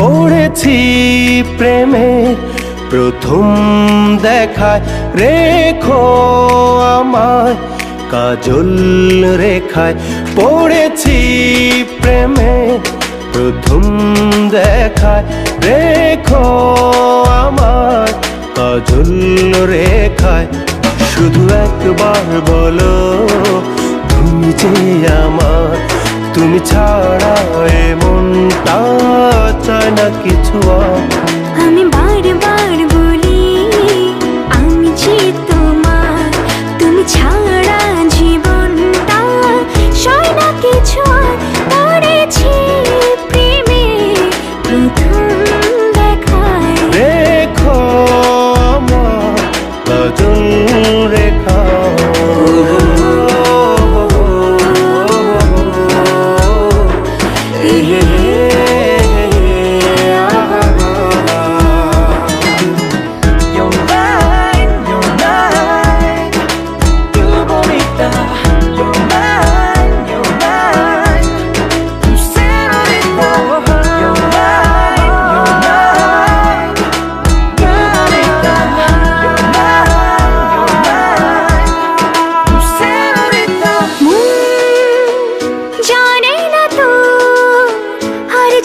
পড়েছি প্রেমে প্রথম দেখায়, রেখো আমায় কাজল রেখায়। পড়েছি প্রেমে প্রথম দেখায়, রেখো আমায় কাজল রেখায়। শুধু একবার বলো তুমি যে আমার, তুমি ছাড়া এ মনটা চায় না কিছু আর। আমি বারবার বলি আমি যে তোমার, তুমি ছাড়া জীবনটা সয় না কিছু আর। পড়েছি প্রেমে প্রথম দেখায়, রেখো আমার কাজল রেখা।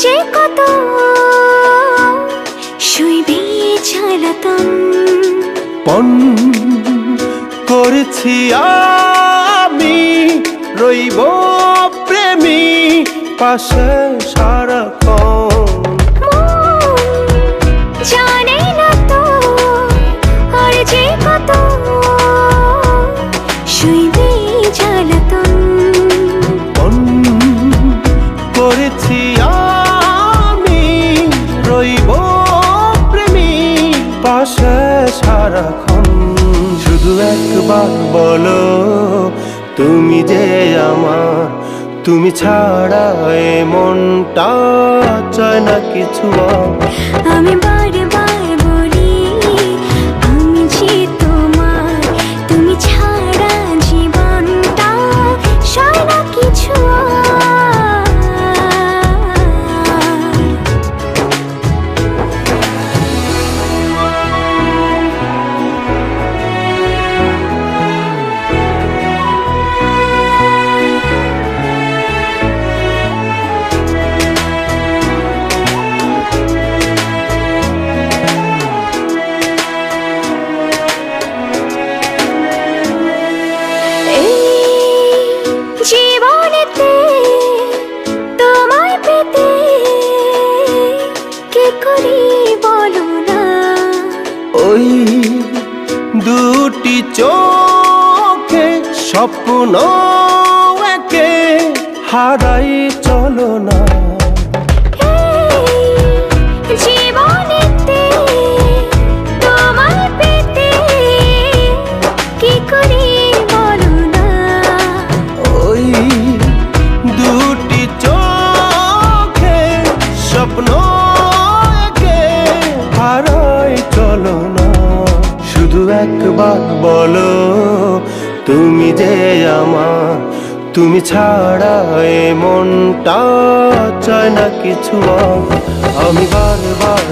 যে কত শুইবে জ্বালাতন, পণ করেছি আমি রইব প্রেমী পাশে সারাক্ষণ। জানে না তো আর যে কত শুইবে জ্বালাতন, পণ করেছি আমি রইব প্রেমী পাশে সারাক্ষণ। শুধু একবার বলো তুমি যে আমার, তুমি ছাড়া এ মনটা চায় না কিছু আর। আমি বারবার বলি আমি যে তোমার, তুমি ছাড়া জীবনটা সয় না কিছু আর। জীবনেতে তোমায় পেতে কি করি বলো না, ওই দুটি চোখে স্বপ্ন একে হারাই চলো না। জীবনেতে তোমায় পেতে কি করি বলো না, ওই দুটি চোখে স্বপ্ন একে হারাই চলো না। শুধু একবার বলো তুমি যে আমার, তুমি ছাড়া এ মনটা চায় না কিছু আর। আমি বারবার